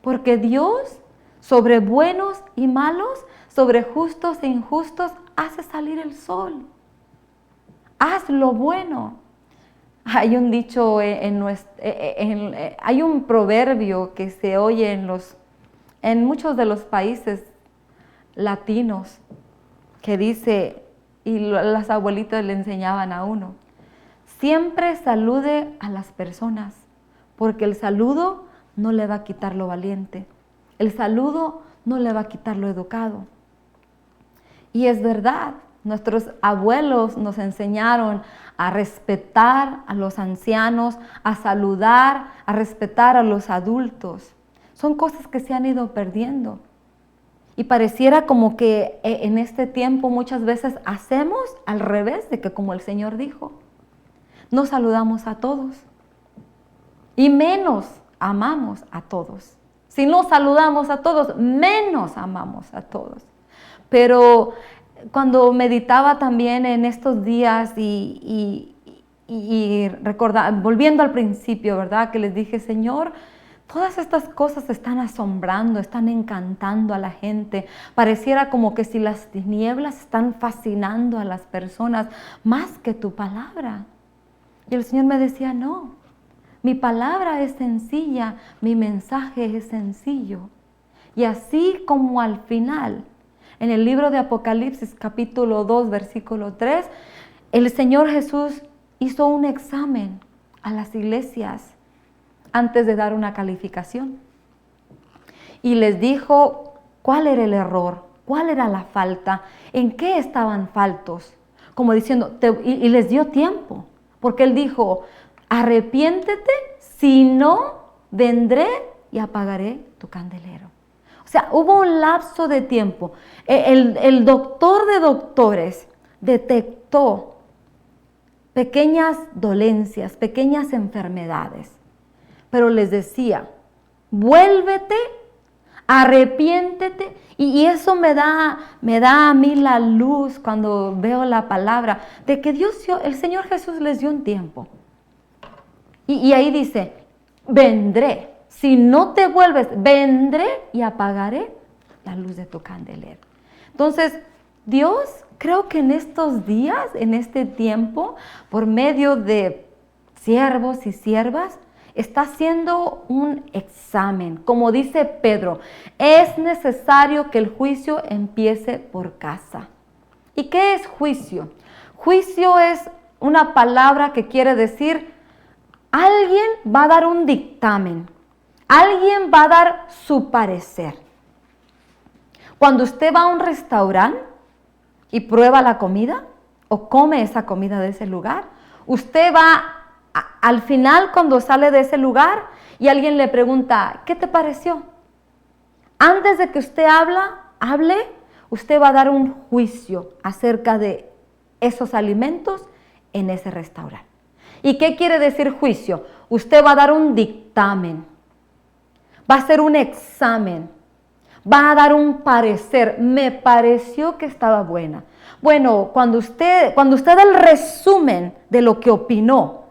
porque Dios sobre buenos y malos, sobre justos e injustos, hace salir el sol. Haz lo bueno. Hay un dicho, hay un proverbio que se oye en muchos de los países latinos, que dice, y las abuelitas le enseñaban a uno: siempre salude a las personas, porque el saludo no le va a quitar lo valiente. El saludo no le va a quitar lo educado. Y es verdad, nuestros abuelos nos enseñaron a respetar a los ancianos, a saludar, a respetar a los adultos. Son cosas que se han ido perdiendo. Y pareciera como que en este tiempo muchas veces hacemos al revés de que como el Señor dijo. No saludamos a todos y menos amamos a todos. Si no saludamos a todos, menos amamos a todos. Pero cuando meditaba también en estos días y volviendo al principio, ¿verdad? Que les dije: Señor, todas estas cosas están asombrando, están encantando a la gente. Pareciera como que si las tinieblas están fascinando a las personas más que tu palabra. Y el Señor me decía: no, mi palabra es sencilla, mi mensaje es sencillo. Y así como al final, en el libro de Apocalipsis, capítulo 2, versículo 3, el Señor Jesús hizo un examen a las iglesias antes de dar una calificación. Y les dijo cuál era el error, cuál era la falta, en qué estaban faltos. Como diciendo, y les dio tiempo, porque Él dijo: arrepiéntete, si no, vendré y apagaré tu candelero. O sea, hubo un lapso de tiempo. El doctor de doctores detectó pequeñas dolencias, pequeñas enfermedades, pero les decía: vuélvete, arrepiéntete. Y eso me da a mí la luz cuando veo la palabra de que el Señor Jesús les dio un tiempo. Y ahí dice: vendré. si no te vuelves, vendré y apagaré la luz de tu candelero. Entonces, Dios, creo que en estos días, en este tiempo, por medio de siervos y siervas, está haciendo un examen. Como dice Pedro, es necesario que el juicio empiece por casa. ¿Y qué es juicio? Juicio es una palabra que quiere decir, alguien va a dar un dictamen, alguien va a dar su parecer. Cuando usted va a un restaurante y prueba la comida o come esa comida de ese lugar, usted va al final cuando sale de ese lugar y alguien le pregunta, ¿qué te pareció? Antes de que usted hable, usted va a dar un juicio acerca de esos alimentos en ese restaurante. ¿Y qué quiere decir juicio? Usted va a dar un dictamen, va a hacer un examen, va a dar un parecer. Me pareció que estaba buena. Bueno, cuando usted da el resumen de lo que opinó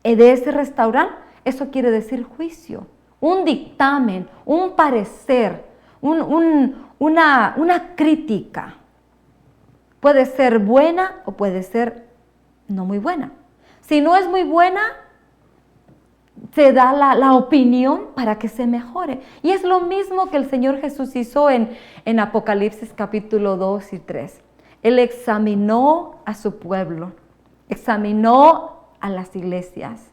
de ese restaurante, eso quiere decir juicio, un dictamen, un parecer, una crítica. Puede ser buena o puede ser no muy buena. Si no es muy buena, se da la opinión para que se mejore. Y es lo mismo que el Señor Jesús hizo en Apocalipsis capítulo 2 y 3. Él examinó a su pueblo, examinó a las iglesias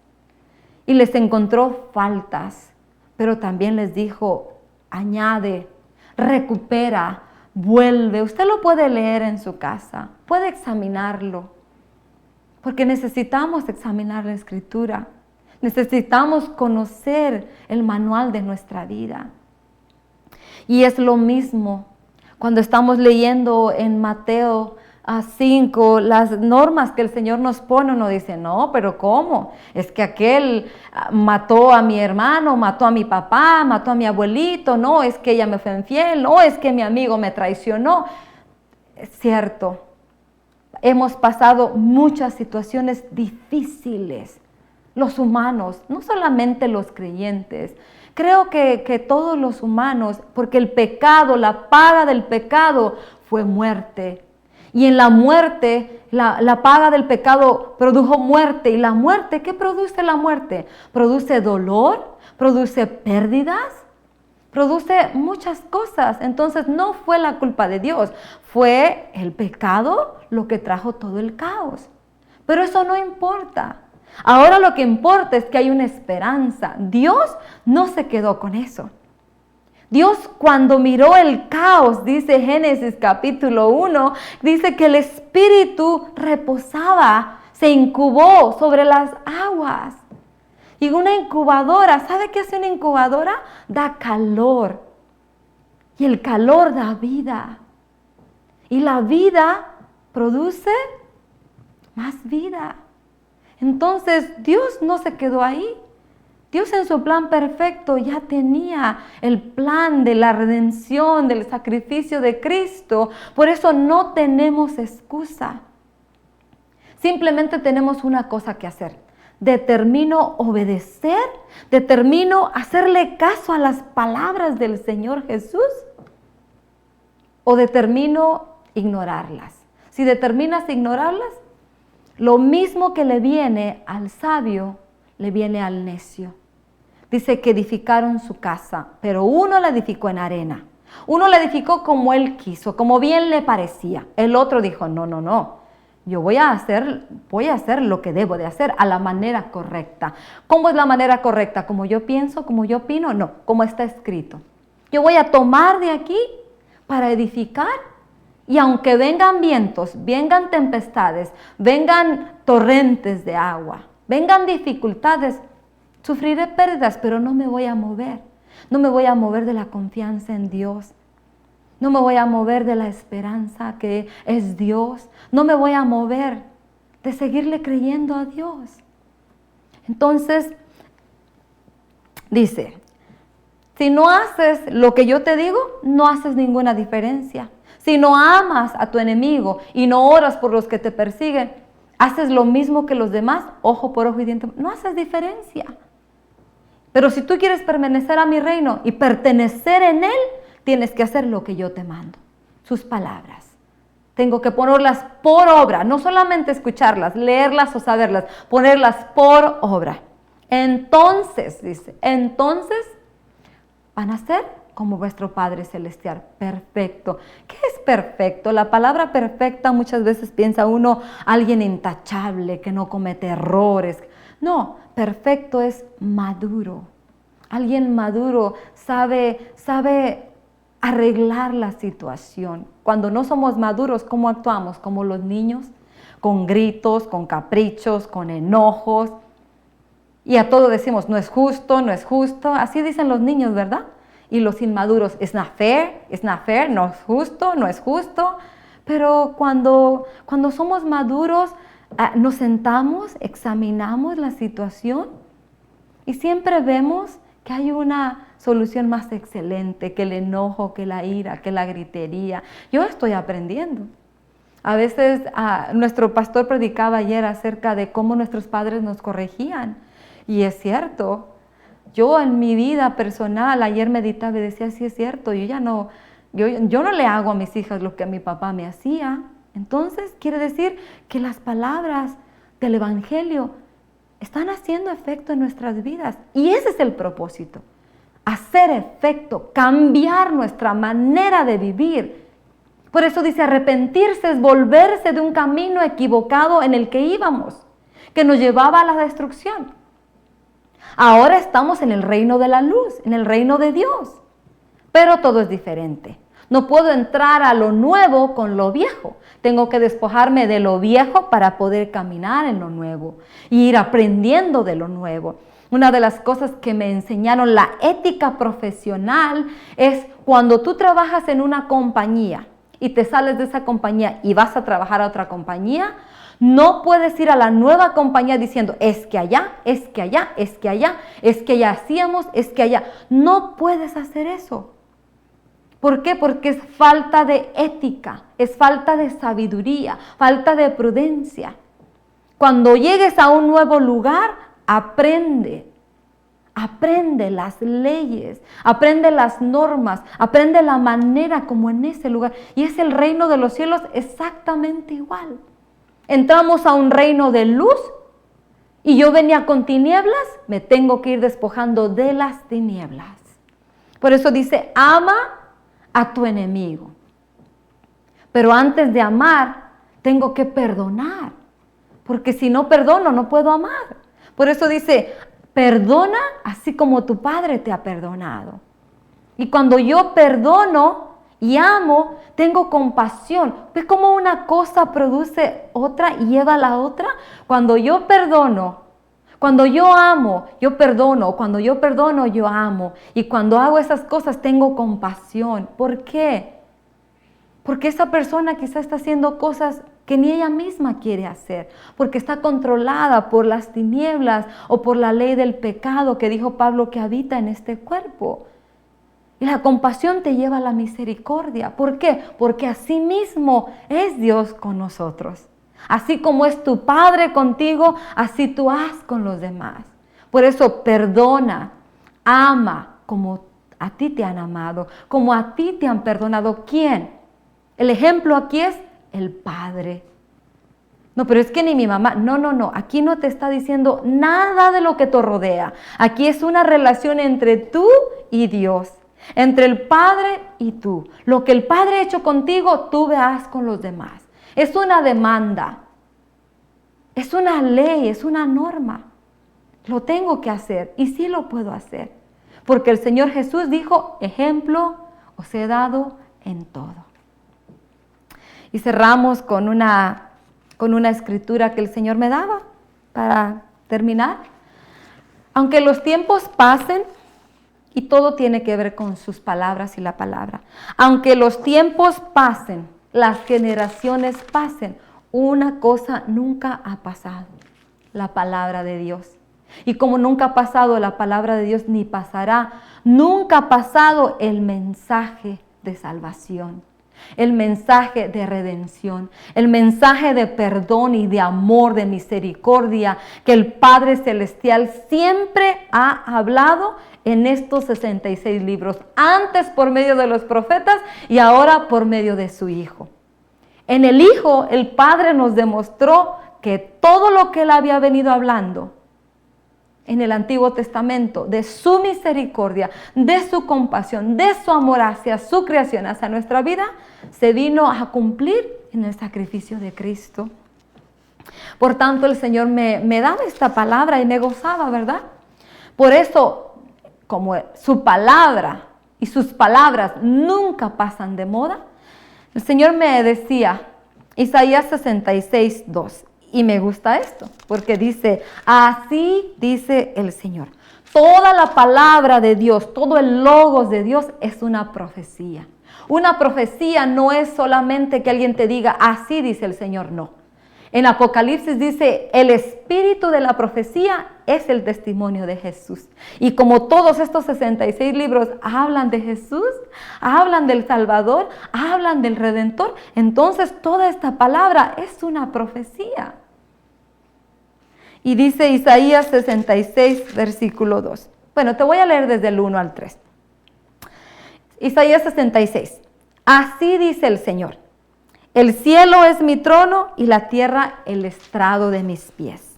y les encontró faltas, pero también les dijo, añade, recupera, vuelve. Usted lo puede leer en su casa, puede examinarlo, porque necesitamos examinar la Escritura. Necesitamos conocer el manual de nuestra vida. Y es lo mismo cuando estamos leyendo en Mateo 5 las normas que el Señor nos pone. Uno dice, no, pero ¿cómo? Es que aquel mató a mi hermano, mató a mi papá, mató a mi abuelito. No, es que ella me fue infiel. No, es que mi amigo me traicionó. Es cierto, hemos pasado muchas situaciones difíciles. Los humanos, no solamente los creyentes, creo que todos los humanos, porque el pecado, la paga del pecado fue muerte. Y en la muerte, la paga del pecado produjo muerte. ¿Y la muerte? ¿Qué produce la muerte? Produce dolor, produce pérdidas, produce muchas cosas. Entonces no fue la culpa de Dios, fue el pecado lo que trajo todo el caos. Pero eso no importa. Ahora lo que importa es que hay una esperanza. Dios no se quedó con eso. Dios cuando miró el caos, dice Génesis capítulo 1, dice que el Espíritu reposaba, se incubó sobre las aguas. Y una incubadora, ¿sabe qué hace una incubadora? Da calor. Y el calor da vida. Y la vida produce más vida. Entonces, Dios no se quedó ahí. Dios en su plan perfecto ya tenía el plan de la redención, del sacrificio de Cristo. Por eso no tenemos excusa. Simplemente tenemos una cosa que hacer. Determino obedecer, determino hacerle caso a las palabras del Señor Jesús o determino ignorarlas. Si determinas ignorarlas, lo mismo que le viene al sabio, le viene al necio. Dice que edificaron su casa, pero uno la edificó en arena. Uno la edificó como él quiso, como bien le parecía. El otro dijo, no. Yo voy a hacer lo que debo de hacer a la manera correcta. ¿Cómo es la manera correcta? ¿Como yo pienso, como yo opino? No, como está escrito. Yo voy a tomar de aquí para edificar. Y aunque vengan vientos, vengan tempestades, vengan torrentes de agua, vengan dificultades, sufriré pérdidas, pero no me voy a mover. No me voy a mover de la confianza en Dios. No me voy a mover de la esperanza que es Dios. No me voy a mover de seguirle creyendo a Dios. Entonces, dice, si no haces lo que yo te digo, no haces ninguna diferencia. Si no amas a tu enemigo y no oras por los que te persiguen, haces lo mismo que los demás, ojo por ojo y diente, no haces diferencia. Pero si tú quieres permanecer a mi reino y pertenecer en él, tienes que hacer lo que yo te mando. Sus palabras. Tengo que ponerlas por obra, no solamente escucharlas, leerlas o saberlas, ponerlas por obra. Entonces, dice, entonces van a ser como vuestro Padre Celestial, perfecto. ¿Qué es perfecto? La palabra perfecta muchas veces piensa uno alguien intachable, que no comete errores. No, perfecto es maduro. Alguien maduro sabe arreglar la situación. Cuando no somos maduros, ¿cómo actuamos? Como los niños, con gritos, con caprichos, con enojos. Y a todo decimos, no es justo, no es justo. Así dicen los niños, ¿verdad? Y los inmaduros, it's not fair, no es justo, no es justo. Pero cuando somos maduros, nos sentamos, examinamos la situación y siempre vemos que hay una solución más excelente que el enojo, que la ira, que la gritería. Yo estoy aprendiendo. A veces nuestro pastor predicaba ayer acerca de cómo nuestros padres nos corregían. Y es cierto. Yo en mi vida personal ayer meditaba y decía, sí es cierto, yo no le hago a mis hijas lo que a mi papá me hacía. Entonces quiere decir que las palabras del Evangelio están haciendo efecto en nuestras vidas. Y ese es el propósito, hacer efecto, cambiar nuestra manera de vivir. Por eso dice, arrepentirse es volverse de un camino equivocado en el que íbamos, que nos llevaba a la destrucción. Ahora estamos en el reino de la luz, en el reino de Dios, pero todo es diferente. No puedo entrar a lo nuevo con lo viejo. Tengo que despojarme de lo viejo para poder caminar en lo nuevo y ir aprendiendo de lo nuevo. Una de las cosas que me enseñaron la ética profesional es cuando tú trabajas en una compañía y te sales de esa compañía y vas a trabajar a otra compañía, no puedes ir a la nueva compañía diciendo, es que allá, es que allá, es que allá, es que ya hacíamos, es que allá. No puedes hacer eso. ¿Por qué? Porque es falta de ética, es falta de sabiduría, falta de prudencia. Cuando llegues a un nuevo lugar, aprende las leyes, aprende las normas, aprende la manera como en ese lugar. Y es el reino de los cielos exactamente igual. Entramos a un reino de luz y yo venía con tinieblas, me tengo que ir despojando de las tinieblas. Por eso dice, ama a tu enemigo. Pero antes de amar, tengo que perdonar. Porque si no perdono, no puedo amar. Por eso dice, perdona así como tu Padre te ha perdonado. Y cuando yo perdono y amo, tengo compasión. ¿Ves cómo una cosa produce otra y lleva a la otra? Cuando yo perdono, cuando yo amo, yo perdono. Cuando yo perdono, yo amo. Y cuando hago esas cosas, tengo compasión. ¿Por qué? Porque esa persona quizá está haciendo cosas que ni ella misma quiere hacer, porque está controlada por las tinieblas o por la ley del pecado que dijo Pablo que habita en este cuerpo. Y la compasión te lleva a la misericordia. ¿Por qué? Porque así mismo es Dios con nosotros. Así como es tu Padre contigo, así tú haz con los demás. Por eso perdona, ama como a ti te han amado, como a ti te han perdonado. ¿Quién? El ejemplo aquí es el Padre. No, pero es que ni mi mamá. No. Aquí no te está diciendo nada de lo que te rodea. Aquí es una relación entre tú y Dios. Entre el Padre y tú. Lo que el Padre ha hecho contigo, tú veas con los demás. Es una demanda. Es una ley, es una norma. Lo tengo que hacer y sí lo puedo hacer. Porque el Señor Jesús dijo, ejemplo os he dado en todo. Y cerramos con una escritura que el Señor me daba para terminar. Aunque los tiempos pasen, y todo tiene que ver con sus palabras y la palabra. Aunque los tiempos pasen, las generaciones pasen, una cosa nunca ha pasado, la palabra de Dios. Y como nunca ha pasado la palabra de Dios, ni pasará, nunca ha pasado el mensaje de salvación. el mensaje de redención, el mensaje de perdón y de amor, de misericordia que el Padre Celestial siempre ha hablado en estos 66 libros, antes por medio de los profetas y ahora por medio de su Hijo. En el Hijo, el Padre nos demostró que todo lo que Él había venido hablando en el Antiguo Testamento, de su misericordia, de su compasión, de su amor hacia su creación, hacia nuestra vida, se vino a cumplir en el sacrificio de Cristo. Por tanto, el Señor me daba esta palabra y me gozaba, ¿verdad? Por eso, como su palabra y sus palabras nunca pasan de moda, el Señor me decía, Isaías 66, 2, y me gusta esto, porque dice, así dice el Señor. Toda la palabra de Dios, todo el logos de Dios es una profecía. Una profecía no es solamente que alguien te diga, así dice el Señor, no. En Apocalipsis dice, el espíritu de la profecía es el testimonio de Jesús. Y como todos estos 66 libros hablan de Jesús, hablan del Salvador, hablan del Redentor, entonces toda esta palabra es una profecía. Y dice Isaías 66, versículo 2. Bueno, te voy a leer desde el 1 al 3. Isaías 66. Así dice el Señor. El cielo es mi trono y la tierra el estrado de mis pies.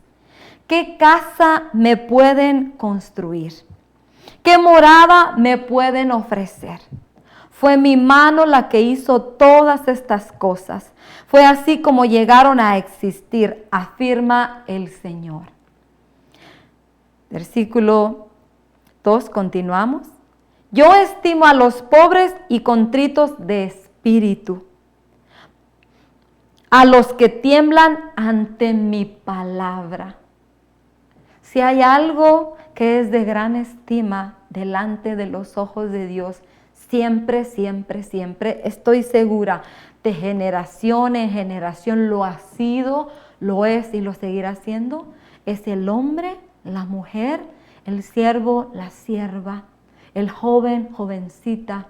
¿Qué casa me pueden construir? ¿Qué morada me pueden ofrecer? Fue mi mano la que hizo todas estas cosas. Fue así como llegaron a existir, afirma el Señor. Versículo 2, continuamos. Yo estimo a los pobres y contritos de espíritu, a los que tiemblan ante mi palabra. Si hay algo que es de gran estima delante de los ojos de Dios, siempre, siempre, siempre, estoy segura, de generación en generación lo ha sido, lo es y lo seguirá siendo, es el hombre, la mujer, el siervo, la sierva, el joven, jovencita,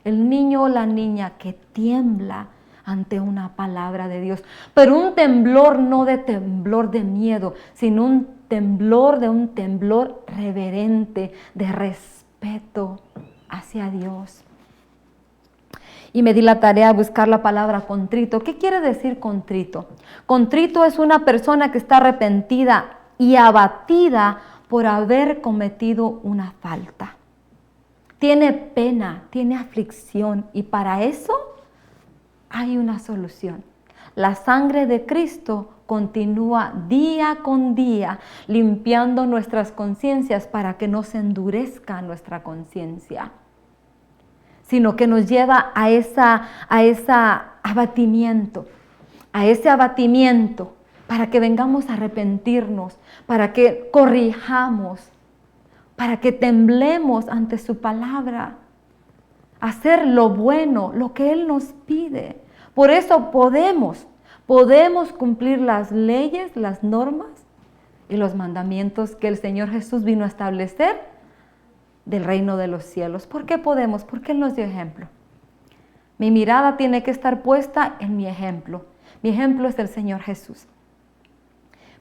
el niño o la niña que tiembla ante una palabra de Dios. Pero un temblor no de temblor de miedo, sino un temblor reverente, de respeto hacia Dios. Y me di la tarea de buscar la palabra contrito. ¿Qué quiere decir contrito? Contrito es una persona que está arrepentida y abatida por haber cometido una falta. Tiene pena, tiene aflicción y para eso hay una solución. La sangre de Cristo continúa día con día limpiando nuestras conciencias para que no se endurezca nuestra conciencia, sino que nos lleva a ese abatimiento para que vengamos a arrepentirnos, para que corrijamos, para que temblemos ante su palabra, hacer lo bueno, lo que Él nos pide. Por eso podemos cumplir las leyes, las normas y los mandamientos que el Señor Jesús vino a establecer del reino de los cielos. ¿Por qué podemos? Porque Él nos dio ejemplo. Mi mirada tiene que estar puesta en mi ejemplo. Mi ejemplo es el Señor Jesús.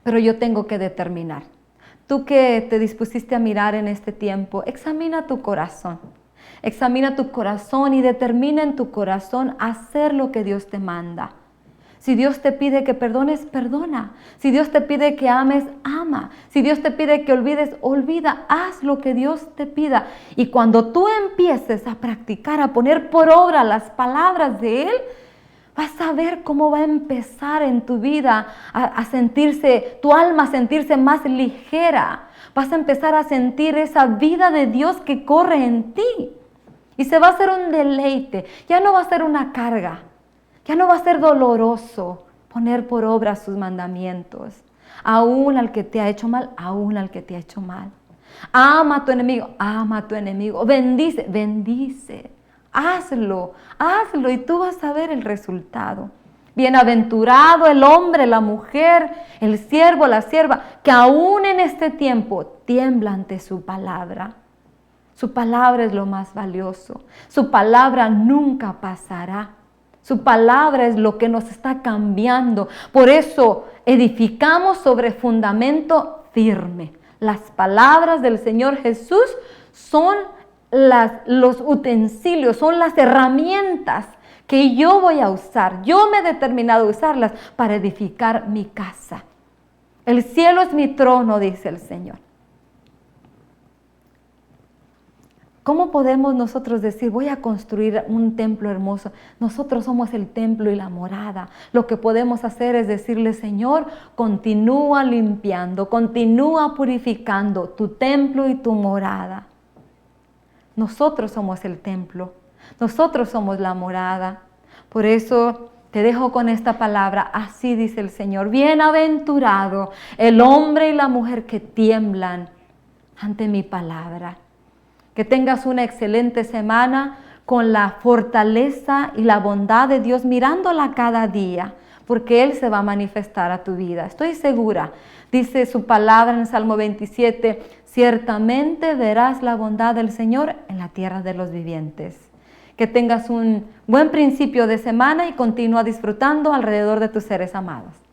Pero yo tengo que determinar. Tú que te dispusiste a mirar en este tiempo, examina tu corazón. Examina tu corazón y determina en tu corazón hacer lo que Dios te manda. Si Dios te pide que perdones, perdona. Si Dios te pide que ames, ama. Si Dios te pide que olvides, olvida. Haz lo que Dios te pida. Y cuando tú empieces a practicar, a poner por obra las palabras de Él, vas a ver cómo va a empezar en tu vida a sentirse, tu alma a sentirse más ligera. Vas a empezar a sentir esa vida de Dios que corre en ti. Y se va a hacer un deleite. Ya no va a ser una carga. Ya no va a ser doloroso poner por obra sus mandamientos. Aún al que te ha hecho mal, aún al que te ha hecho mal. Ama a tu enemigo, ama a tu enemigo. Bendice, bendice. Hazlo y tú vas a ver el resultado. Bienaventurado el hombre, la mujer, el siervo, la sierva, que aún en este tiempo tiembla ante su palabra. Su palabra es lo más valioso. Su palabra nunca pasará. Su palabra es lo que nos está cambiando. Por eso edificamos sobre fundamento firme. Las palabras del Señor Jesús son los utensilios, son las herramientas que yo voy a usar. Yo me he determinado a usarlas para edificar mi casa. El cielo es mi trono, dice el Señor. ¿Cómo podemos nosotros decir, voy a construir un templo hermoso? Nosotros somos el templo y la morada. Lo que podemos hacer es decirle, Señor, continúa limpiando, continúa purificando tu templo y tu morada. Nosotros somos el templo, nosotros somos la morada. Por eso te dejo con esta palabra, así dice el Señor. Bienaventurado el hombre y la mujer que tiemblan ante mi palabra. Que tengas una excelente semana con la fortaleza y la bondad de Dios mirándola cada día, porque Él se va a manifestar a tu vida. Estoy segura, dice su palabra en Salmo 27, ciertamente verás la bondad del Señor en la tierra de los vivientes. Que tengas un buen principio de semana y continúa disfrutando alrededor de tus seres amados.